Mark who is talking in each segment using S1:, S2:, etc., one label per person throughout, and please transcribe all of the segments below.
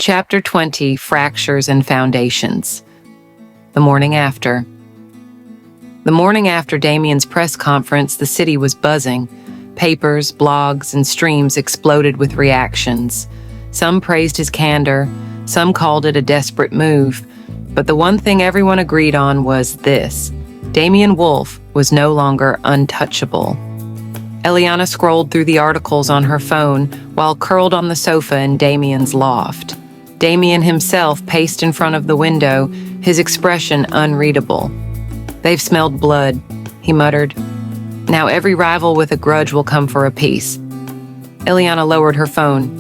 S1: Chapter 20, Fractures and Foundations. The morning after. The morning after Damian's press conference, the city was buzzing. Papers, blogs, and streams exploded with reactions. Some praised his candor, some called it a desperate move, but the one thing everyone agreed on was this: Damian Wolf was no longer untouchable. Eliana scrolled through the articles on her phone while curled on the sofa in Damian's loft. Damian himself paced in front of the window, his expression unreadable. "They've smelled blood," he muttered. "Now every rival with a grudge will come for a piece." Eliana lowered her phone.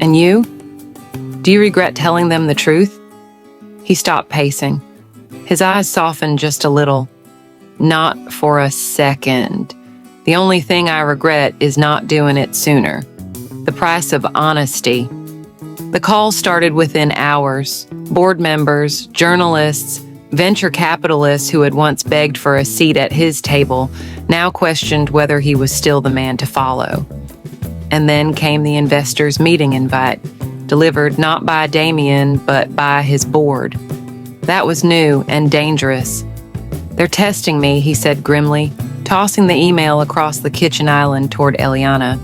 S1: "And you? Do you regret telling them the truth?" He stopped pacing. His eyes softened just a little. "Not for a second. The only thing I regret is not doing it sooner. The price of honesty." The call started within hours. Board members, journalists, venture capitalists who had once begged for a seat at his table now questioned whether he was still the man to follow. And then came the investors' meeting invite, delivered not by Damian, but by his board. That was new and dangerous. "They're testing me," he said grimly, tossing the email across the kitchen island toward Eliana.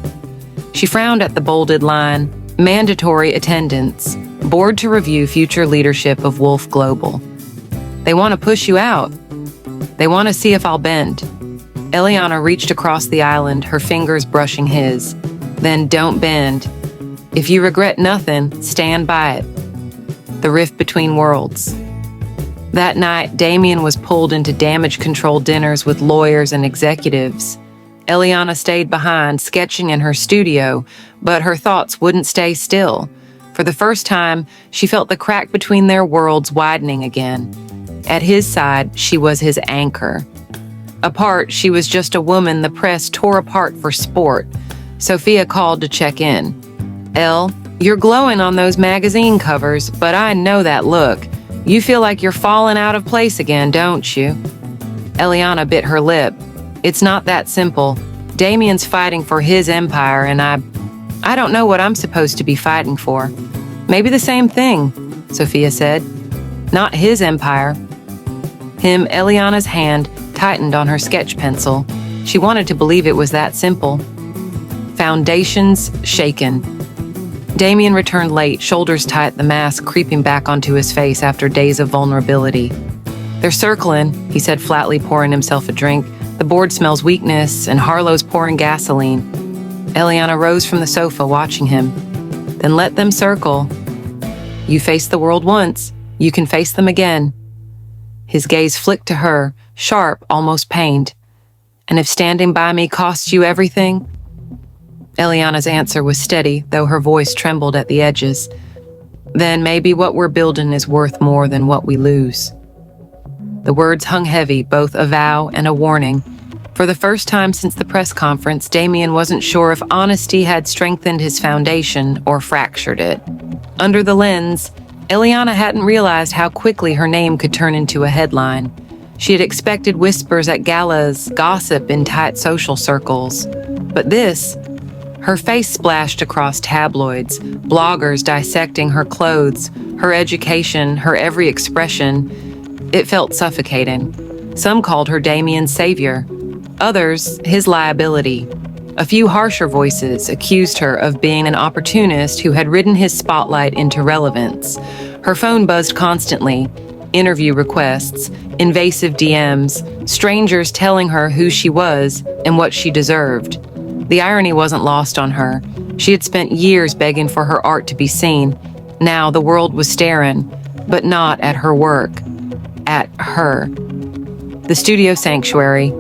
S1: She frowned at the bolded line, "Mandatory attendance, board to review future leadership of Wolf Global." "They want to push you out. They want to see if I'll bend." Eliana reached across the island, her fingers brushing his. "Then don't bend. If you regret nothing, stand by it." The rift between worlds. That night, Damian was pulled into damage control dinners with lawyers and executives. Eliana stayed behind, sketching in her studio, but her thoughts wouldn't stay still. For the first time, she felt the crack between their worlds widening again. At his side, she was his anchor. Apart, she was just a woman the press tore apart for sport. Sophia called to check in. "Elle, you're glowing on those magazine covers, but I know that look. You feel like you're falling out of place again, don't you?" Eliana bit her lip. "It's not that simple. Damian's fighting for his empire, and I don't know what I'm supposed to be fighting for." "Maybe the same thing," Sophia said. "Not his empire." Eliana's hand tightened on her sketch pencil. She wanted to believe it was that simple. Foundations shaken. Damian returned late, shoulders tight, the mask creeping back onto his face after days of vulnerability. "They're circling," he said flatly, pouring himself a drink. "The board smells weakness, and Harlow's pouring gasoline." Eliana rose from the sofa, watching him. "Then let them circle. You faced the world once. You can face them again." His gaze flicked to her, sharp, almost pained. "And if standing by me costs you everything?" Eliana's answer was steady, though her voice trembled at the edges. "Then maybe what we're building is worth more than what we lose." The words hung heavy, both a vow and a warning. For the first time since the press conference, Damian wasn't sure if honesty had strengthened his foundation or fractured it. Under the lens, Eliana hadn't realized how quickly her name could turn into a headline. She had expected whispers at galas, gossip in tight social circles. But this, her face splashed across tabloids, bloggers dissecting her clothes, her education, her every expression. It felt suffocating. Some called her Damian's savior. Others, his liability. A few harsher voices accused her of being an opportunist who had ridden his spotlight into relevance. Her phone buzzed constantly. Interview requests, invasive DMs, strangers telling her who she was and what she deserved. The irony wasn't lost on her. She had spent years begging for her art to be seen. Now the world was staring, but not at her work. At her. The studio sanctuary.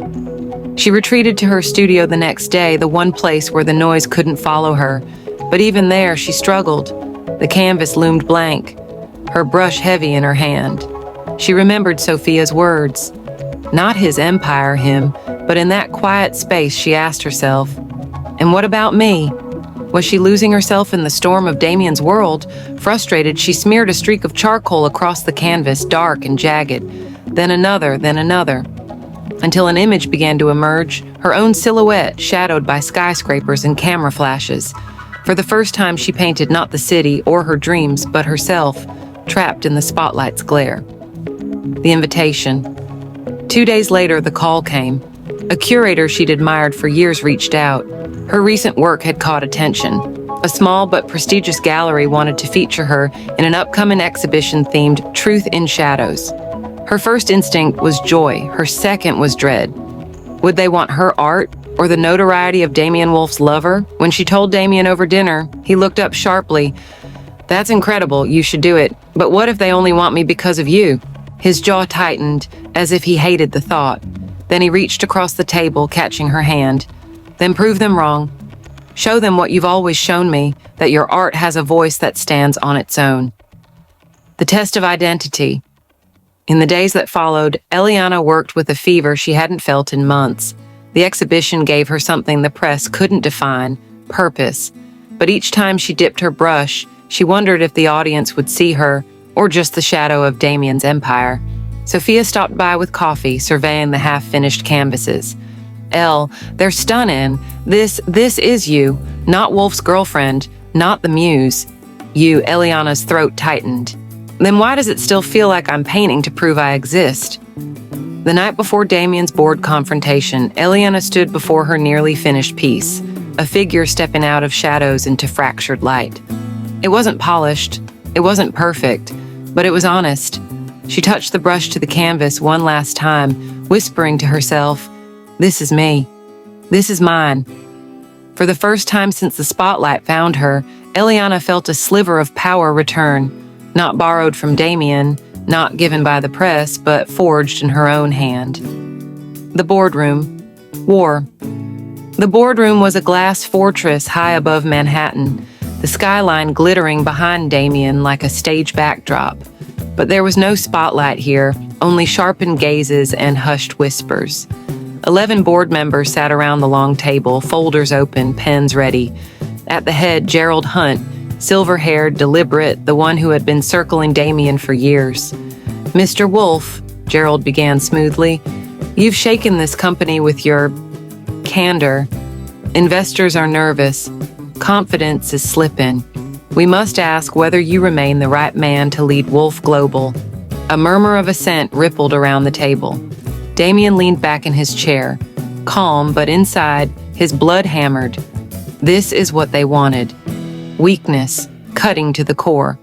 S1: She retreated to her studio the next day, the one place where the noise couldn't follow her. But even there, she struggled. The canvas loomed blank, her brush heavy in her hand. She remembered Sophia's words. Not his empire, him, but in that quiet space she asked herself, "And what about me?" Was she losing herself in the storm of Damian's world? Frustrated, she smeared a streak of charcoal across the canvas, dark and jagged. Then another, until an image began to emerge, her own silhouette shadowed by skyscrapers and camera flashes. For the first time, she painted not the city or her dreams, but herself, trapped in the spotlight's glare. The invitation. 2 days later, the call came. A curator she'd admired for years reached out. Her recent work had caught attention. A small but prestigious gallery wanted to feature her in an upcoming exhibition themed Truth in Shadows. Her first instinct was joy. Her second was dread. Would they want her art or the notoriety of Damian Wolf's lover? When she told Damian over dinner, he looked up sharply. "That's incredible, you should do it. But what if they only want me because of you?" His jaw tightened, as if he hated the thought. Then he reached across the table, catching her hand. "Then prove them wrong. Show them what you've always shown me, that your art has a voice that stands on its own." The test of identity. In the days that followed, Eliana worked with a fever she hadn't felt in months. The exhibition gave her something the press couldn't define, purpose. But each time she dipped her brush, she wondered if the audience would see her, or just the shadow of Damian's empire. Sophia stopped by with coffee, surveying the half-finished canvases. "Elle, they're stunning. This is you, not Wolf's girlfriend, not the muse." "You," Eliana's throat tightened. "Then why does it still feel like I'm painting to prove I exist?" The night before Damian's board confrontation, Eliana stood before her nearly finished piece, a figure stepping out of shadows into fractured light. It wasn't polished, it wasn't perfect, but it was honest. She touched the brush to the canvas one last time, whispering to herself, "This is me. This is mine." For the first time since the spotlight found her, Eliana felt a sliver of power return, not borrowed from Damian, not given by the press, but forged in her own hand. The boardroom. War. The boardroom was a glass fortress high above Manhattan, the skyline glittering behind Damian like a stage backdrop. But there was no spotlight here, only sharpened gazes and hushed whispers. 11 board members sat around the long table, folders open, pens ready. At the head, Gerald Hunt, silver-haired, deliberate, the one who had been circling Damian for years. "Mr. Wolf," Gerald began smoothly, "you've shaken this company with your candor. Investors are nervous. Confidence is slipping. We must ask whether you remain the right man to lead Wolf Global." A murmur of assent rippled around the table. Damian leaned back in his chair, calm, but inside, his blood hammered. This is what they wanted. Weakness, cutting to the core.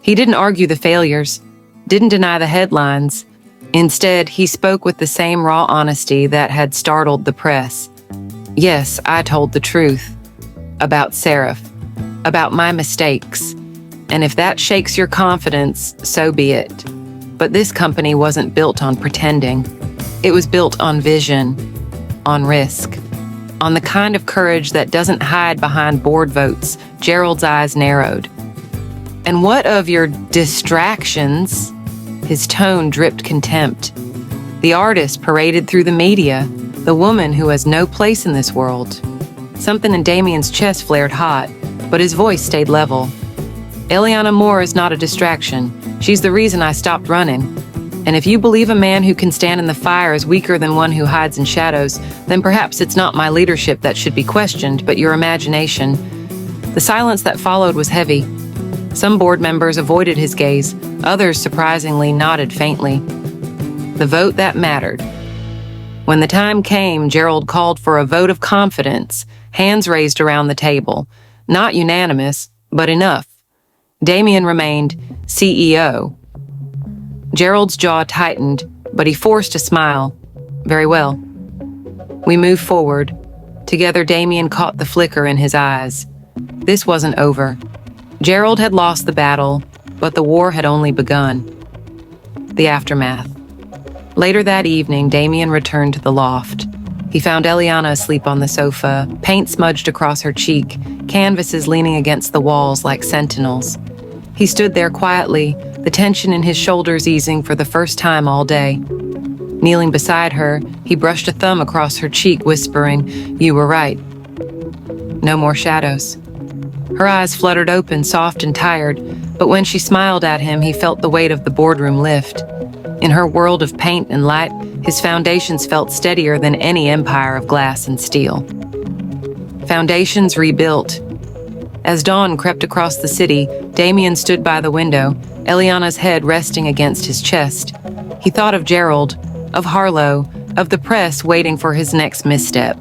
S1: He didn't argue the failures, didn't deny the headlines. Instead, he spoke with the same raw honesty that had startled the press. "Yes, I told the truth. About Seraph. About my mistakes. And if that shakes your confidence, so be it. But this company wasn't built on pretending. It was built on vision, on risk, on the kind of courage that doesn't hide behind board votes." Gerald's eyes narrowed. "And what of your distractions?" His tone dripped contempt. "The artist paraded through the media, the woman who has no place in this world." Something in Damian's chest flared hot, but his voice stayed level. "Eliana Moore is not a distraction. She's the reason I stopped running. And if you believe a man who can stand in the fire is weaker than one who hides in shadows, then perhaps it's not my leadership that should be questioned, but your imagination." The silence that followed was heavy. Some board members avoided his gaze, others surprisingly nodded faintly. The vote that mattered. When the time came, Gerald called for a vote of confidence, hands raised around the table. Not unanimous, but enough. Damian remained CEO. Gerald's jaw tightened, but he forced a smile. "Very well." We moved forward. Together, Damian caught the flicker in his eyes. This wasn't over. Gerald had lost the battle, but the war had only begun. The aftermath. Later that evening, Damian returned to the loft. He found Eliana asleep on the sofa, paint smudged across her cheek, canvases leaning against the walls like sentinels. He stood there quietly, the tension in his shoulders easing for the first time all day. Kneeling beside her, he brushed a thumb across her cheek, whispering, "You were right. No more shadows." Her eyes fluttered open, soft and tired, but when she smiled at him, he felt the weight of the boardroom lift. In her world of paint and light, his foundations felt steadier than any empire of glass and steel. Foundations rebuilt. As dawn crept across the city, Damian stood by the window, Eliana's head resting against his chest. He thought of Gerald, of Harlow, of the press waiting for his next misstep.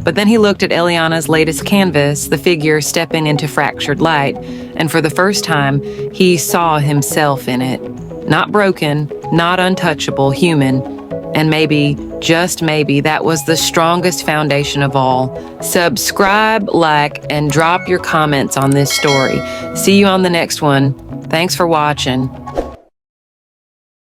S1: But then he looked at Eliana's latest canvas, the figure stepping into fractured light, and for the first time, he saw himself in it. Not broken, not untouchable, human. And maybe, just maybe, that was the strongest foundation of all. Subscribe, like, and drop your comments on this story. See you on the next one. Thanks for watching.